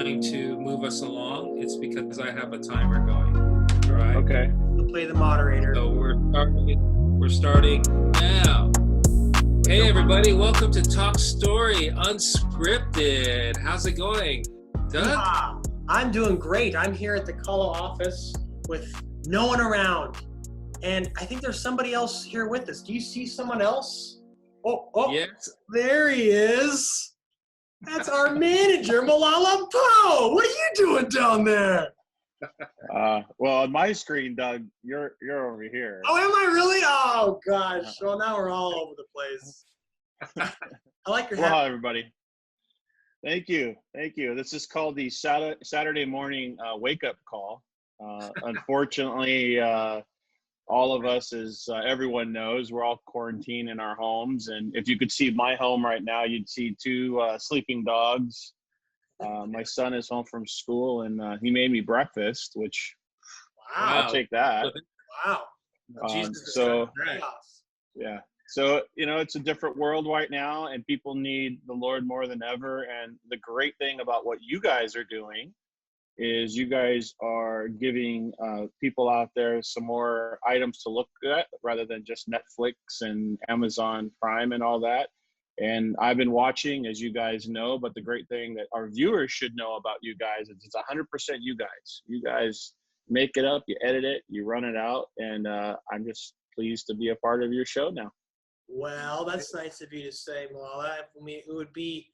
trying to move us along, it's because I have a timer going. All right. Okay. I'll play the moderator. So we're starting now. Hey everybody, welcome to Talk Story Unscripted. How's it going, Doug? Yeah, I'm doing great. I'm here at the KALO office with no one around. And I think there's somebody else here with us. Do you see someone else? Oh, Yes. there he is. That's our manager, Malala Pou. What are you doing down there? Well, on my screen, Doug, you're over here. Oh, am I really? Oh, gosh. Well, now we're all over the place. I like your hat. Well, everybody. Thank you. This is called the Saturday morning wake-up call. Unfortunately, all of us, as everyone knows, we're all quarantined in our homes. And if you could see my home right now, you'd see two sleeping dogs. My son is home from school, and he made me breakfast, which I'll take that. Wow. Yeah. So, it's a different world right now, and people need the Lord more than ever. And the great thing about what you guys are doing is you guys are giving people out there some more items to look at rather than just Netflix and Amazon Prime and all that. And I've been watching, as you guys know, but the great thing that our viewers should know about you guys is it's 100% you guys. You guys make it up, you edit it, you run it out, and I'm just pleased to be a part of your show now. Well, that's nice of you to say, Malala. I mean, it would be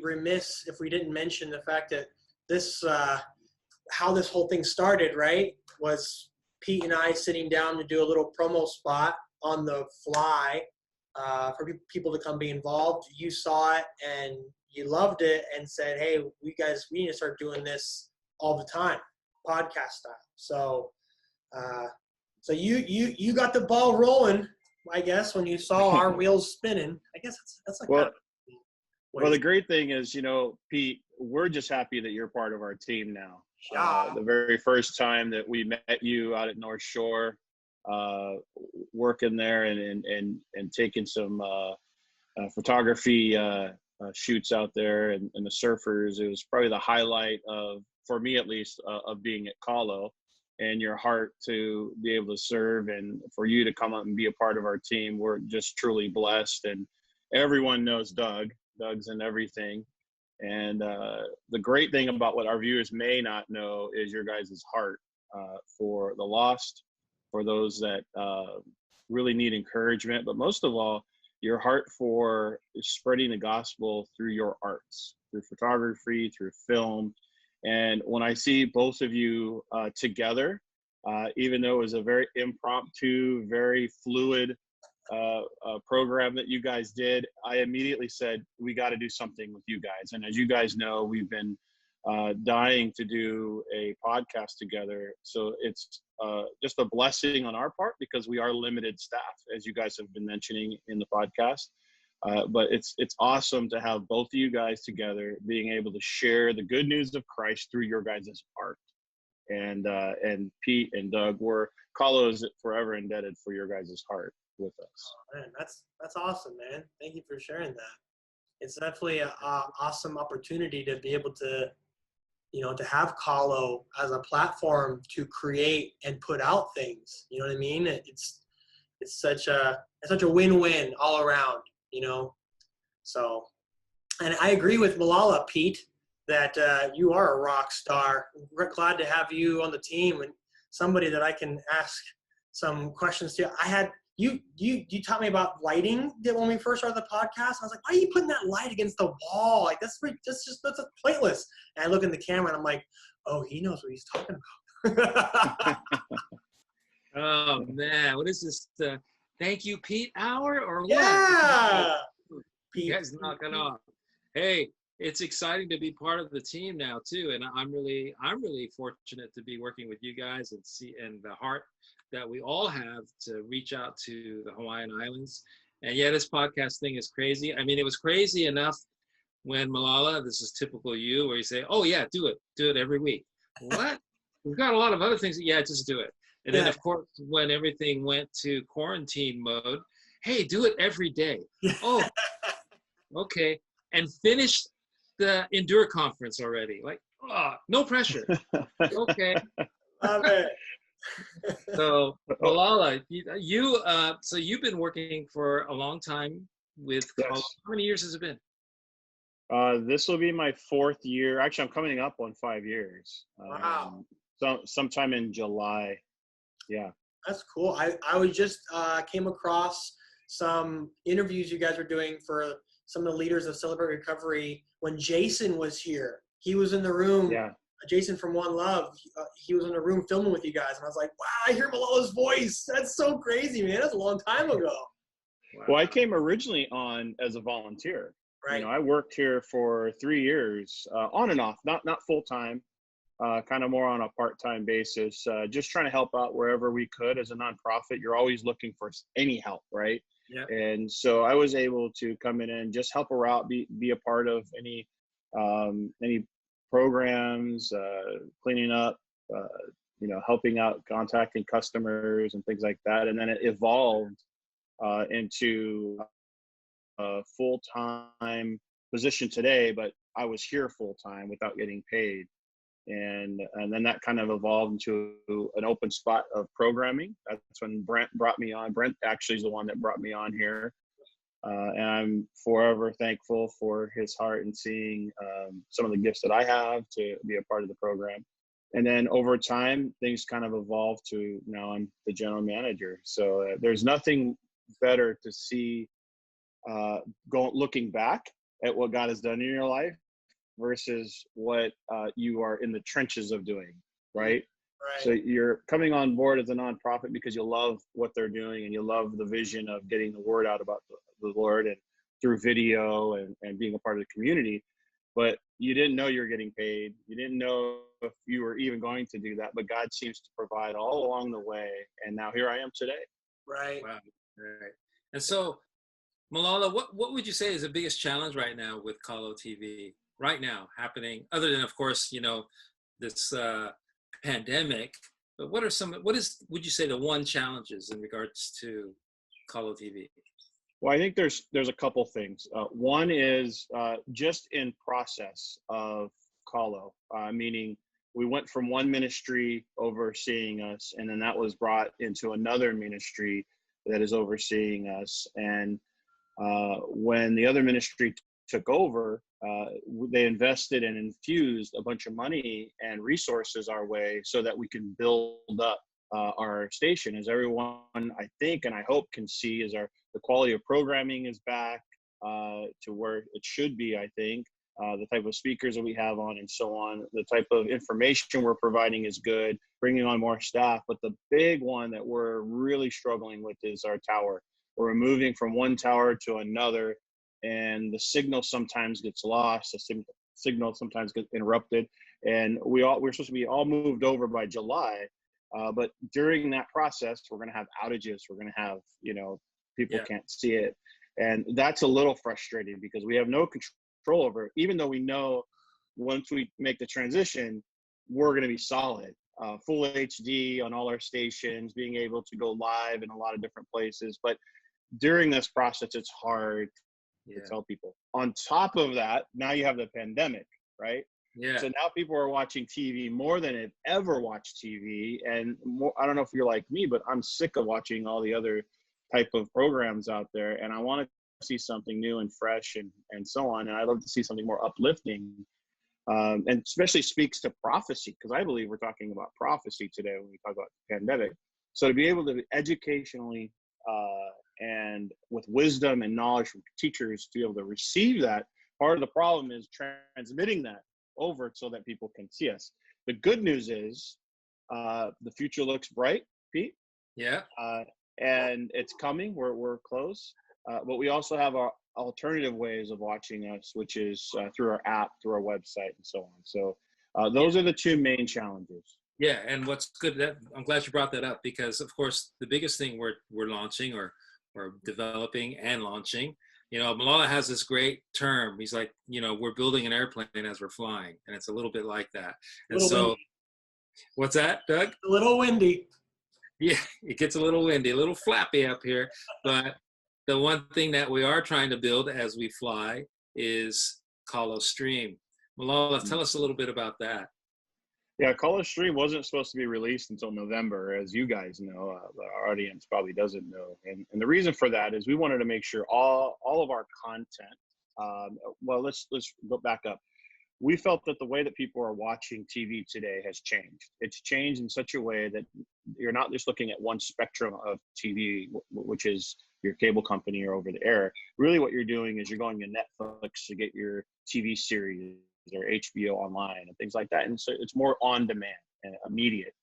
remiss if we didn't mention the fact that this, how this whole thing started, right, was Pete and I sitting down to do a little promo spot on the fly for people to come be involved. You saw it and you loved it and said, hey, we need to start doing this all the time, podcast style. So you got the ball rolling, I guess, when you saw our wheels spinning. I guess that's like well, the great thing is, Pete, we're just happy that you're part of our team now. The very first time that we met you out at North Shore, working there and taking some photography shoots out there and the surfers, it was probably the highlight for me at least, of being at KALO, and your heart to be able to serve and for you to come up and be a part of our team. We're just truly blessed, and everyone knows Doug's in everything. And the great thing about what our viewers may not know is your guys' heart for the lost, for those that really need encouragement, but most of all, your heart for spreading the gospel through your arts, through photography, through film. And when I see both of you together, even though it was a very impromptu, very fluid program that you guys did, I immediately said, we got to do something with you guys. And as you guys know, we've been dying to do a podcast together. So it's just a blessing on our part because we are limited staff, as you guys have been mentioning in the podcast. But it's awesome to have both of you guys together, being able to share the good news of Christ through your guys' art. And Pete and Doug, KALO is forever indebted for your guys' heart with us. Oh, man, that's awesome, man. Thank you for sharing that. It's definitely an awesome opportunity to be able to, to have KALO as a platform to create and put out things. You know what I mean? It's such a win-win all around. So, and I agree with Malala, Pete, that you are a rock star. We're glad to have you on the team and somebody that I can ask some questions to. You taught me about lighting when we first started the podcast. I was like, why are you putting that light against the wall? Like that's pointless. And I look in the camera and I'm like, oh, he knows what he's talking about. Oh man, what is this? Thank you, Pete hour or what? Yeah. You guys knocking off. Hey, it's exciting to be part of the team now too, and I'm really fortunate to be working with you guys and the heart that we all have to reach out to the Hawaiian Islands. And yeah, this podcast thing is crazy. I mean, it was crazy enough when Malala, this is typical you, where you say, oh yeah, do it every week. What? We've got a lot of other things. Yeah, just do it. And then, of course, when everything went to quarantine mode, hey, do it every day. Oh, okay. And finish the Endure conference already. Like, oh, no pressure. Okay. Love it. So Malala, so you've been working for a long time with KALO. Yes. How many years has it been? This will be my 4th year. Actually, I'm coming up on 5 years. Wow. Sometime in July. Yeah. That's cool. I was just came across some interviews you guys were doing for some of the leaders of Celebrate Recovery when Jason was here. He was in the room. Yeah. Jason from One Love. He was in the room filming with you guys, and I was like, "Wow, I hear Malala's voice. That's so crazy, man. That's a long time ago." Wow. Well, I came originally on as a volunteer. Right. You know, I worked here for 3 years, on and off, not full time, kind of more on a part-time basis, just trying to help out wherever we could. As a nonprofit, you're always looking for any help, right? Yeah. And so I was able to come in and just help her out, be a part of any programs, cleaning up, you know, helping out, contacting customers and things like that. And then it evolved into a full-time position today, but I was here full-time without getting paid. And then that kind of evolved into an open spot of programming. That's when Brent brought me on. Brent actually is the one that brought me on here. And I'm forever thankful for his heart and seeing some of the gifts that I have to be a part of the program. And then over time, things kind of evolved to now I'm the general manager. So there's nothing better to see looking back at what God has done in your life versus what you are in the trenches of doing, right? Right. So you're coming on board as a nonprofit because you love what they're doing and you love the vision of getting the word out about the Lord and through video and being a part of the community. But you didn't know you were getting paid. You didn't know if you were even going to do that. But God seems to provide all along the way. And now here I am today. Right. Wow. Right. And so, Malala, what would you say is the biggest challenge right now with KALO TV right now happening, other than, of course, you know, this pandemic, but would you say the one challenges in regards to KALO TV? Well, I think there's a couple things. One is just in process of KALO, meaning we went from one ministry overseeing us, and then that was brought into another ministry that is overseeing us. And when the other ministry took over, they invested and infused a bunch of money and resources our way so that we can build up our station. As everyone, I think, and I hope can see, is the quality of programming is back to where it should be, I think. The type of speakers that we have on and so on, the type of information we're providing is good, bringing on more staff. But the big one that we're really struggling with is our tower. We're moving from one tower to another, and the signal sometimes gets lost. The signal sometimes gets interrupted, and we're supposed to be all moved over by July. But during that process, we're going to have outages. We're going to have, you know, people can't see it, and that's a little frustrating because we have no control over it. Even though we know once we make the transition, we're going to be solid. Full HD on all our stations, being able to go live in a lot of different places. But during this process, it's hard to tell people. On top of that, now you have the pandemic, right? Yeah. So now people are watching TV more than they've ever watched TV. And more, I don't know if you're like me, but I'm sick of watching all the other type of programs out there. And I want to see something new and fresh and so on. And I love to see something more uplifting. And especially speaks to prophecy, because I believe we're talking about prophecy today when we talk about the pandemic. So to be able to educationally and with wisdom and knowledge from teachers to be able to receive that, part of the problem is transmitting that over so that people can see us. The good news is the future looks bright, Pete. Yeah. And it's coming. We're close. But we also have our alternative ways of watching us, which is through our app, through our website, and so on. So those are the two main challenges. Yeah, and what's good, I'm glad you brought that up, because of course the biggest thing we're launching or developing and launching, you know, Malala has this great term. He's like, you know, we're building an airplane as we're flying, and it's a little bit like that. And so, windy. What's that, Doug? A little windy. Yeah, it gets a little windy, a little flappy up here, but the one thing that we are trying to build as we fly is KALO Stream. Malala, tell us a little bit about that. Yeah, KALO Stream wasn't supposed to be released until November, as you guys know. Our audience probably doesn't know. And the reason for that is we wanted to make sure all of our content, well, let's go back up. We felt that the way that people are watching TV today has changed. It's changed in such a way that you're not just looking at one spectrum of TV, which is your cable company or over the air. Really what you're doing is you're going to Netflix to get your TV series or HBO online and things like that. And so it's more on demand and immediate.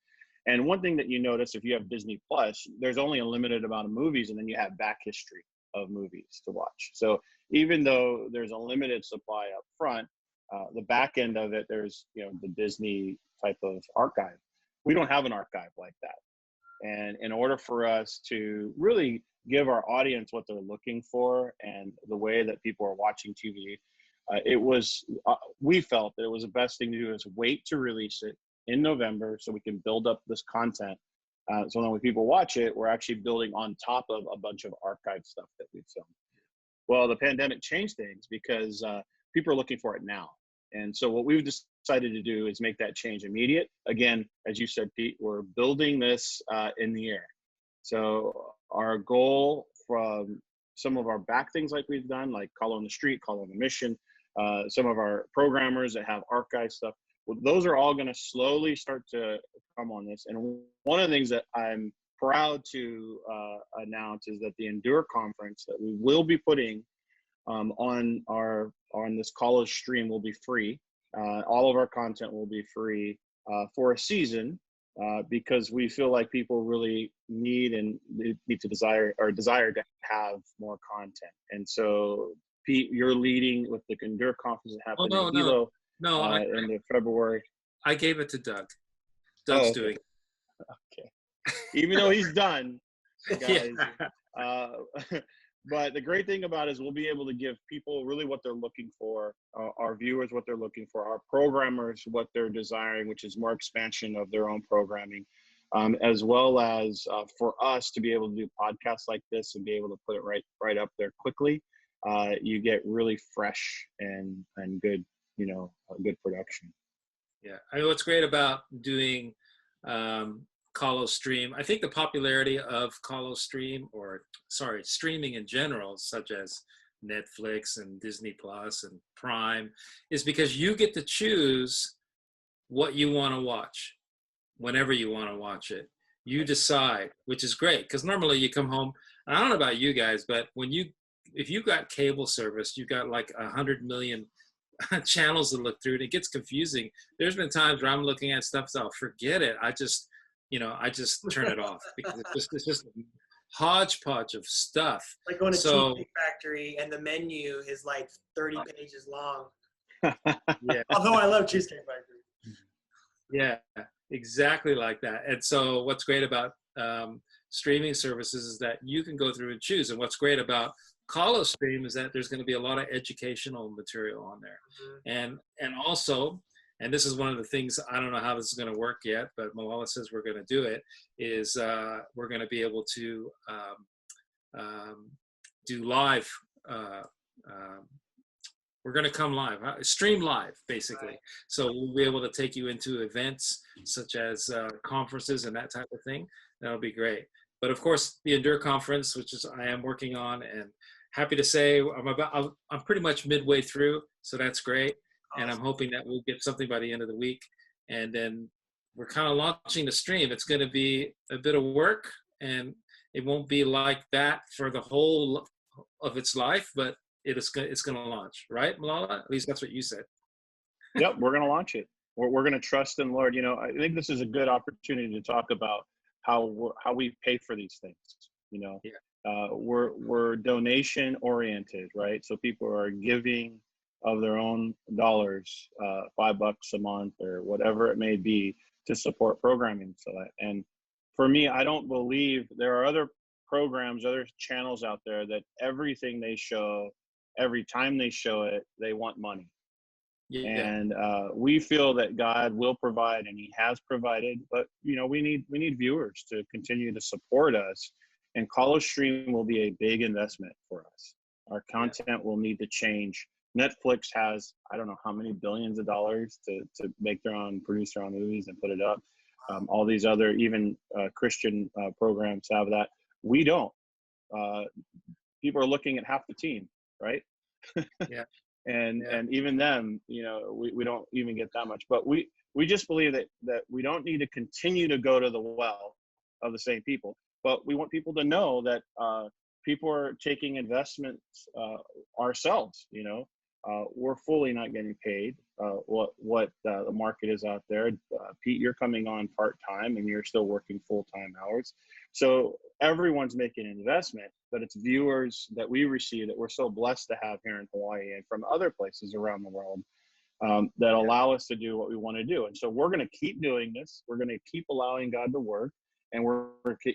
And one thing that you notice if you have Disney Plus, there's only a limited amount of movies, and then you have back history of movies to watch. So even though there's a limited supply up front, the back end of it, there's, you know, the Disney type of archive. We don't have an archive like that. And in order for us to really give our audience what they're looking for and the way that people are watching TV, we felt that it was the best thing to do is wait to release it in November so we can build up this content. So then when people watch it, we're actually building on top of a bunch of archive stuff that we've filmed. Well, the pandemic changed things because people are looking for it now. And so what we've decided to do is make that change immediate. Again, as you said, Pete, we're building this in the air. So our goal from some of our back things like we've done, like KALO on the Street, KALO on the Mission, some of our programmers that have archive stuff, well, those are all going to slowly start to come on this. And one of the things that I'm proud to announce is that the Endure conference that we will be putting on this KALO stream will be free. All of our content will be free for a season because we feel like people really need to desire to have more content. And so, Pete, you're leading with the Endure conference that happened in Hilo in February. I gave it to Doug. Doug's doing it. Okay. Even though he's done, guys. Yeah. But the great thing about it is we'll be able to give people really what they're looking for, our viewers what they're looking for, our programmers what they're desiring, which is more expansion of their own programming, as well as for us to be able to do podcasts like this and be able to put it right up there quickly. You get really fresh and good, you know, good production. Yeah, I mean, what's great about doing KALO Stream, I think the popularity of KALO Stream, streaming in general, such as Netflix and Disney Plus and Prime, is because you get to choose what you want to watch whenever you want to watch it. You decide, which is great, because normally you come home, and I don't know about you guys, but if you got cable service, you got like 100 million channels to look through, and it gets confusing. There's been times where I'm looking at stuff, so I'll forget it. I just turn it off because it's just a hodgepodge of stuff. Like going to Cheesecake Factory and the menu is like 30 pages long. Yeah. Although I love Cheesecake Factory. Yeah, exactly like that. And so what's great about streaming services is that you can go through and choose. And what's great about KALO Stream is that there's going to be a lot of educational material on there. Mm-hmm. And also, and this is one of the things, I don't know how this is going to work yet, but Malala says we're going to do it, is we're going to be able to do live, we're going to come live, stream live, basically. Right. So we'll be able to take you into events such as conferences and that type of thing. That'll be great. But of course, the Endure conference, which is I am working on, and happy to say I'm pretty much midway through, so that's great. And I'm hoping that we'll get something by the end of the week. And then we're kind of launching the stream. It's going to be a bit of work, and it won't be like that for the whole of its life, but it's going to launch, right, Malala? At least that's what you said. Yep, we're going to launch it. We're going to trust in the Lord. You know, I think this is a good opportunity to talk about how we pay for these things. You know, yeah. We're donation oriented, right? So people are giving of their own dollars, $5 a month or whatever it may be, to support programming. So and for me, I don't believe there are other programs, other channels out there that everything they show, every time they show it, they want money. Yeah. And we feel that God will provide, and He has provided. But you know, we need viewers to continue to support us, and KALO Stream will be a big investment for us. Our content will need to change Netflix has, I don't know how many billions of dollars to produce their own movies and put it up. All these other, even Christian programs have that. We don't. People are looking at half the team, right? Yeah. And even them, we don't even get that much. But we just believe that we don't need to continue to go to the well of the same people, but we want people to know that people are taking investments ourselves. We're fully not getting paid what the market is out there. Pete, you're coming on part-time and you're still working full-time hours. So everyone's making an investment, but it's viewers that we receive that we're so blessed to have here in Hawaii and from other places around the world that allow us to do what we want to do. And so we're going to keep doing this. We're going to keep allowing God to work, and we're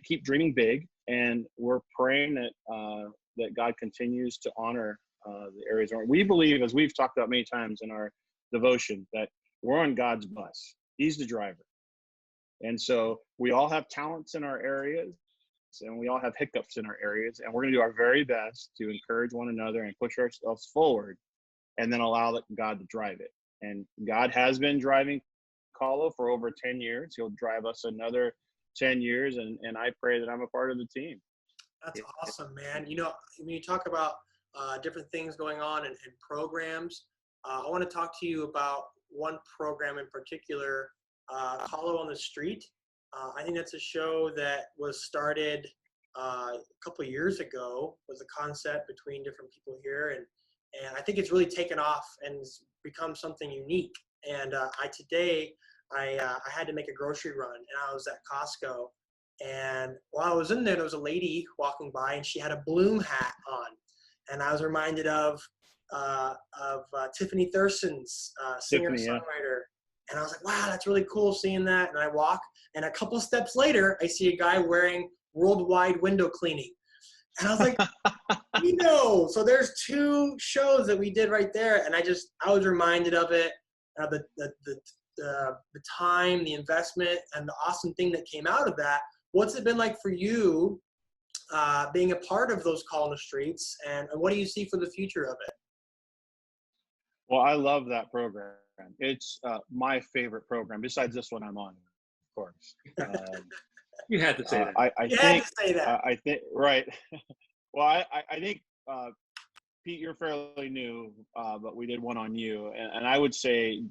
keep dreaming big. And we're praying that God continues to honor the areas. We believe, as we've talked about many times in our devotion, that we're on God's bus. He's the driver. And so we all have talents in our areas, and we all have hiccups in our areas, and we're going to do our very best to encourage one another and push ourselves forward, and then allow God to drive it. And God has been driving KALO for over 10 years. He'll drive us another 10 years, and I pray that I'm a part of the team. That's awesome, man. When you talk about different things going on and programs, I want to talk to you about one program in particular, KALO on the Street. I think that's a show that was started a couple of years ago, was a concept between different people here. And I think it's really taken off and it's become something unique. And today I had to make a grocery run, and I was at Costco. And while I was in there was a lady walking by, and she had a Bloom hat on. And I was reminded of Tiffany Thurston's singer-songwriter. And I was like, wow, that's really cool seeing that. And I walk, and a couple steps later, I see a guy wearing worldwide window cleaning. And I was like, so there's two shows that we did right there. And I was reminded of it, the time, the investment, and the awesome thing that came out of that. What's it been like for you being a part of those KALO on the Streets, and what do you see for the future of it? Well, I love that program. It's my favorite program, besides this one I'm on, of course. You had to say that. I think, right. Well, I think, Pete, you're fairly new, but we did one on you. And I would say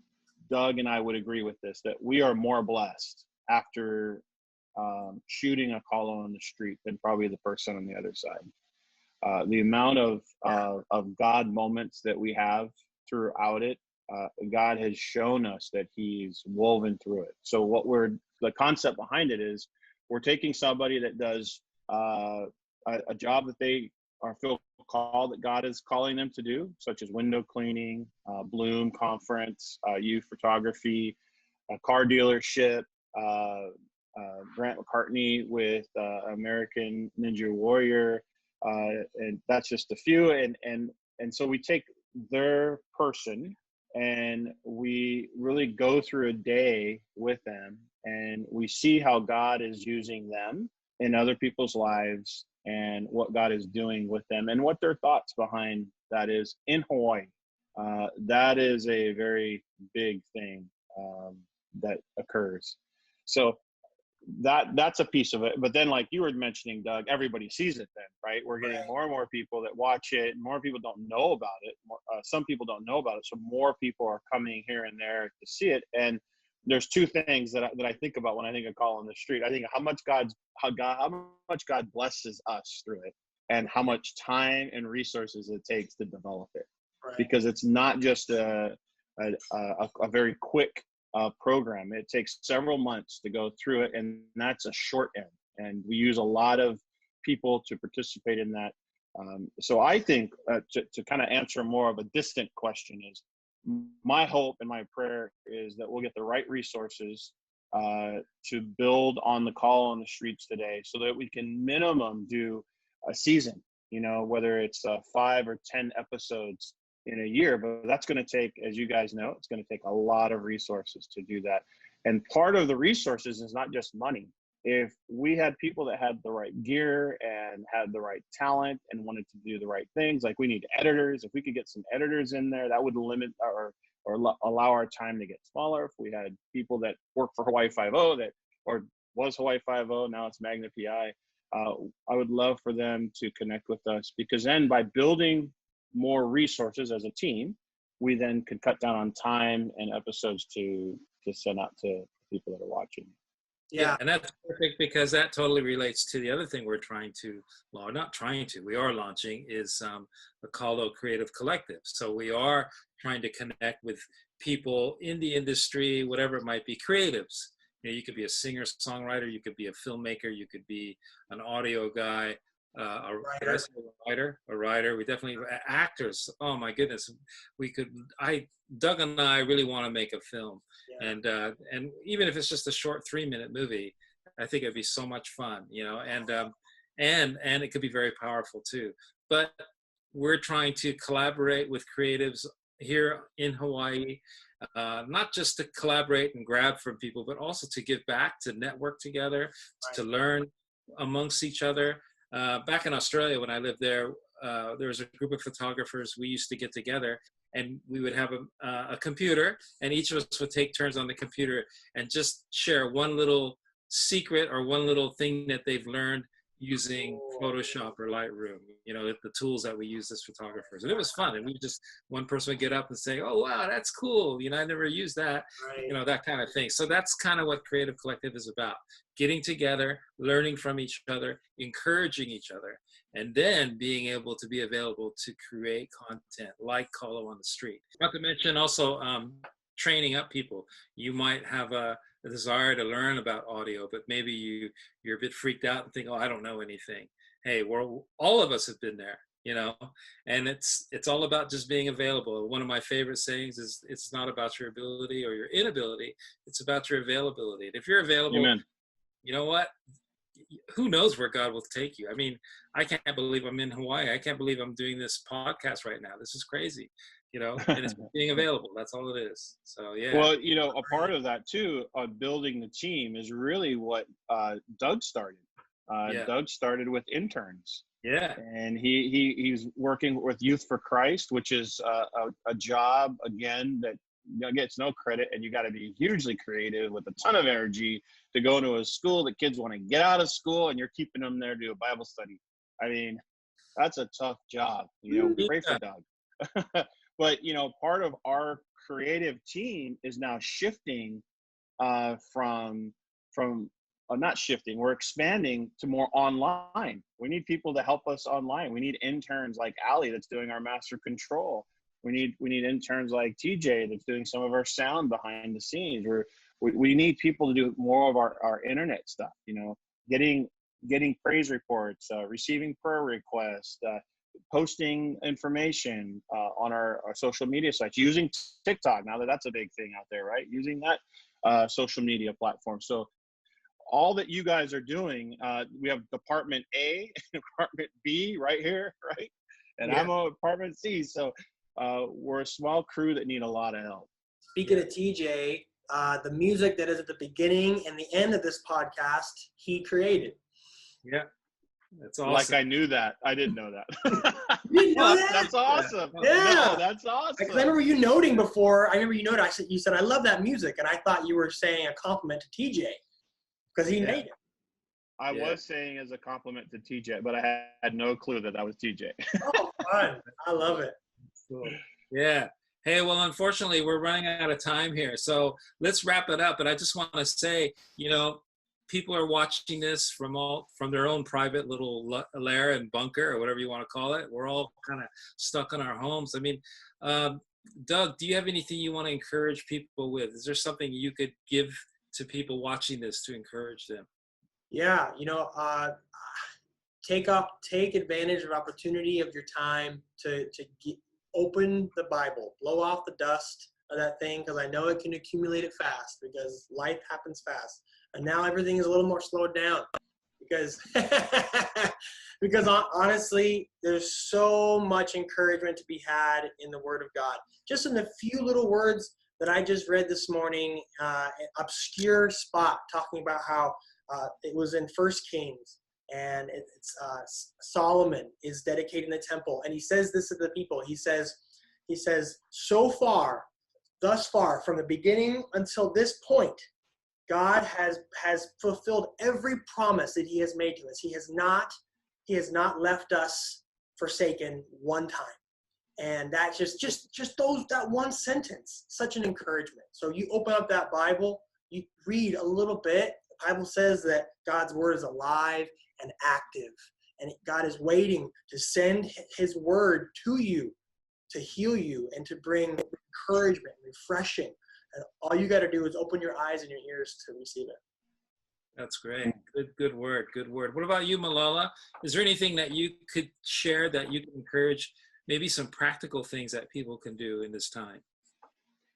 Doug and I would agree with this, that we are more blessed after shooting a KALO on the Street than probably the person on the other side. The amount of God moments that we have throughout it, God has shown us that he's woven through it. So the concept behind it is we're taking somebody that does a job that they feel called, that God is calling them to do, such as window cleaning, Bloom conference, youth photography, a car dealership, Grant McCartney with American Ninja Warrior, and that's just a few. And so we take their person and we really go through a day with them, and we see how God is using them in other people's lives, and what God is doing with them, and what their thoughts behind that is in Hawaii. That is a very big thing that occurs. So that's a piece of it. But then, like you were mentioning, Doug, everybody sees it then, right? We're getting more and more people that watch it. More people don't know about it. Some people don't know about it. So more people are coming here and there to see it. And there's two things that I think about when I think of KALO on the Street. I think how much God blesses us through it, and how much time and resources it takes to develop it. Right. Because it's not just a very quick program. It takes several months to go through it, and that's a short end. And we use a lot of people to participate in that. So I think to kind of answer more of a distant question is, my hope and my prayer is that we'll get the right resources to build on the KALO on the Streets today, so that we can minimum do a season, whether it's 5 or 10 episodes in a year. But that's going to take, as you guys know, it's going to take a lot of resources to do that. And part of the resources is not just money. if we had people that had the right gear and had the right talent and wanted to do the right things, like we need editors. If we could get some editors in there, that would limit allow our time to get smaller. If we had people that work for Hawaii Five-0 that, or was Hawaii Five-0, now it's Magna PI, I would love for them to connect with us, because then by building more resources as a team, we then could cut down on time and episodes to send out to people that are watching. Yeah, and that's perfect, because that totally relates to the other thing we're trying to, well, not trying to, we are launching, is the KALO Creative Collective. So we are trying to connect with people in the industry, whatever it might be, creatives. You know, you could be a singer, songwriter, you could be a filmmaker, you could be an audio guy, a writer. We definitely, actors. Oh my goodness, Doug and I really want to make a film, and even if it's just a short 3-minute movie, I think it'd be so much fun, you know, and it could be very powerful too. But we're trying to collaborate with creatives here in Hawaii, not just to collaborate and grab from people, but also to give back, to network together, to learn amongst each other. Back in Australia, when I lived there, there was a group of photographers. We used to get together, and we would have a computer, and each of us would take turns on the computer and just share one little secret or one little thing that they've learned using Photoshop or Lightroom, you know, the tools that we use as photographers. And it was fun. And one person would get up and say, oh, wow, that's cool. You know, I never used that, you know, that kind of thing. So that's kind of what Creative Collective is about: getting together, learning from each other, encouraging each other, and then being able to be available to create content like KALO on the Street. Not to mention also training up people. You might have a desire to learn about audio, but maybe you're a bit freaked out and think, oh, I don't know anything. Hey, all of us have been there, you know, and it's all about just being available. One of my favorite sayings is, it's not about your ability or your inability, it's about your availability. And if you're available, Amen. You know what? Who knows where God will take you? I mean, I can't believe I'm in Hawaii. I can't believe I'm doing this podcast right now. This is crazy, you know, and it's being available. That's all it is. So, yeah. Well, you know, a part of that too, on building the team, is really what Doug started. Doug started with interns. Yeah. And he's working with Youth for Christ, which is a job, again, that gets no credit, and you got to be hugely creative with a ton of energy to go into a school that kids want to get out of school, and you're keeping them there to do a Bible study. I mean, that's a tough job. You know, pray for Doug. But, you know, part of our creative team is now shifting not shifting, we're expanding to more online. We need people to help us online. We need interns like Ali that's doing our master control. We need interns like TJ that's doing some of our sound behind the scenes. We need people to do more of our internet stuff, you know, getting praise reports, receiving prayer requests, posting information on our social media sites, using TikTok. Now that's a big thing out there, right? Using that social media platform. So all that you guys are doing, we have Department A and Department B right here, right? And I'm on Department C. So we're a small crew that need a lot of help. Speaking of TJ, the music that is at the beginning and the end of this podcast, he created. Yeah. That's awesome. Like I knew that. I didn't know that. You didn't know that? That's awesome. Yeah. No, that's awesome. I remember you noting before. I remember you noted. You said, I love that music. And I thought you were saying a compliment to TJ because he made it. I was saying as a compliment to TJ, but I had no clue that was TJ. Oh, fun. I love it. Cool. Yeah. Hey, well, unfortunately, we're running out of time here. So let's wrap it up. But I just want to say, you know, people are watching this from their own private little lair and bunker, or whatever you want to call it. We're all kind of stuck in our homes. I mean, Doug, do you have anything you want to encourage people with? Is there something you could give to people watching this to encourage them? Yeah, you know, take advantage of opportunity of your time to open the Bible, blow off the dust of that thing, because I know it can accumulate it fast, because life happens fast. And now everything is a little more slowed down because honestly, there's so much encouragement to be had in the Word of God. Just in the few little words that I just read this morning, an obscure spot talking about how It was in First Kings, and it's Solomon is dedicating the temple, and he says this to the people. He says, so far, thus far, from the beginning until this point, God has fulfilled every promise that he has made to us. He has not left us forsaken one time. And that's just that one sentence, such an encouragement. So you open up that Bible, you read a little bit. The Bible says that God's word is alive and active, and God is waiting to send his word to you to heal you and to bring encouragement, refreshing. And all you got to do is open your eyes and your ears to receive it. That's great. Good word. Good word. What about you, Malala? Is there anything that you could share that you can encourage, maybe some practical things that people can do in this time?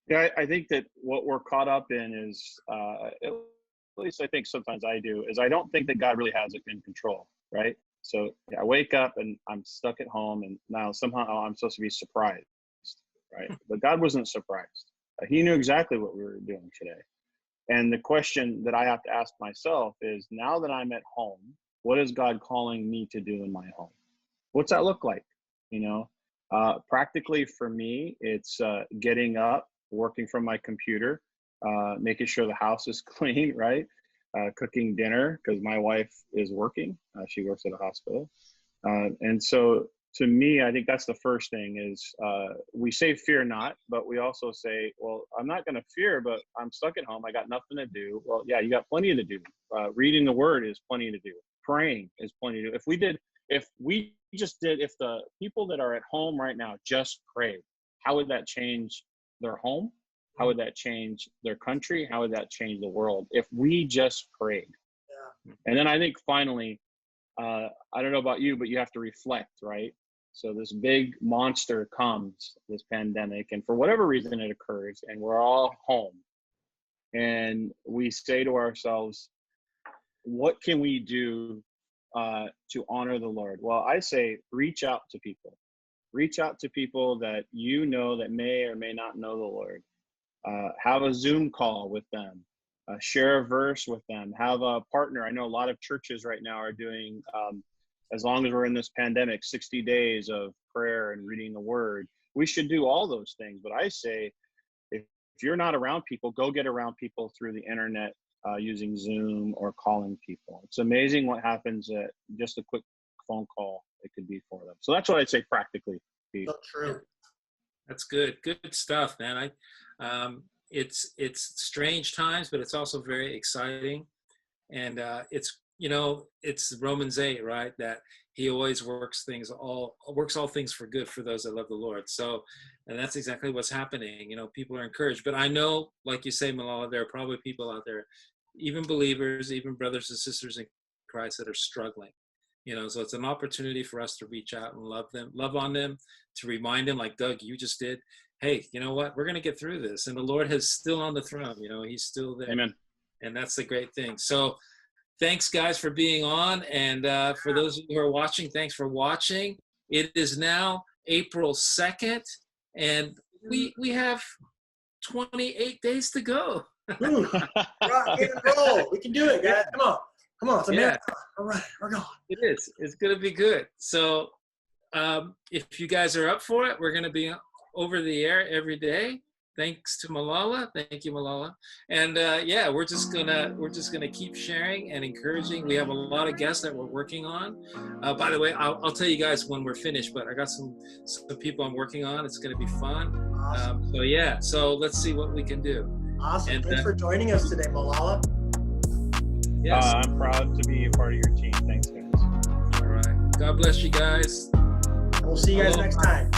Yeah, I think that what we're caught up in is, at least I think sometimes I do, is I don't think that God really has it in control, right? So I wake up and I'm stuck at home, and now somehow I'm supposed to be surprised, right? But God wasn't surprised. He knew exactly what we were doing today. And the question that I have to ask myself is, now that I'm at home, what is God calling me to do in my home? What's that look like? Practically for me, it's getting up, working from my computer, making sure the house is clean, right? Cooking dinner, because my wife is working. She works at a hospital. And so to me, I think that's the first thing is we say fear not, but we also say, well, I'm not going to fear, but I'm stuck at home. I got nothing to do. Well, yeah, you got plenty to do. Reading the word is plenty to do. Praying is plenty to do. If the people that are at home right now just prayed, how would that change their home? How would that change their country? How would that change the world if we just prayed? Yeah. And then I think finally, I don't know about you, but you have to reflect, right? So this big monster comes, this pandemic, and for whatever reason it occurs, and we're all home. And we say to ourselves, what can we do to honor the Lord? Well, I say reach out to people. Reach out to people that you know that may or may not know the Lord. Have a Zoom call with them. Share a verse with them. Have a partner. I know a lot of churches right now are doing, as long as we're in this pandemic, 60 days of prayer and reading the word. We should do all those things. But I say, if you're not around people, go get around people through the internet, using Zoom or calling people. It's amazing what happens at just a quick phone call it could be for them. So that's what I'd say practically. So true. That's good. Good stuff, man. It's strange times, but it's also very exciting. And it's Romans 8, right? That he always works all things for good for those that love the Lord. So, and that's exactly what's happening. People are encouraged. But I know, like you say, Malala, there are probably people out there, even believers, even brothers and sisters in Christ, that are struggling. So it's an opportunity for us to reach out and love on them, to remind them, like Doug, you just did, hey, you know what? We're going to get through this. And the Lord is still on the throne. He's still there. Amen. And that's the great thing. So thanks, guys, for being on. And for those of you who are watching, thanks for watching. It is now April 2nd, and we have 28 days to go. Rock and roll. We can do it, guys. Come on. It's a marathon. All right, we're going. It is. It's going to be good. So if you guys are up for it, we're going to be over the air every day. Thanks to Malala. Thank you, Malala. And we're just gonna keep sharing and encouraging. We have a lot of guests that we're working on. By the way, I'll tell you guys when we're finished, but I got some people I'm working on. It's gonna be fun. Awesome. So let's see what we can do. Awesome. And, thanks for joining us today, Malala. Yes. I'm proud to be a part of your team. Thanks, guys. All right. God bless you guys. We'll see you guys next time.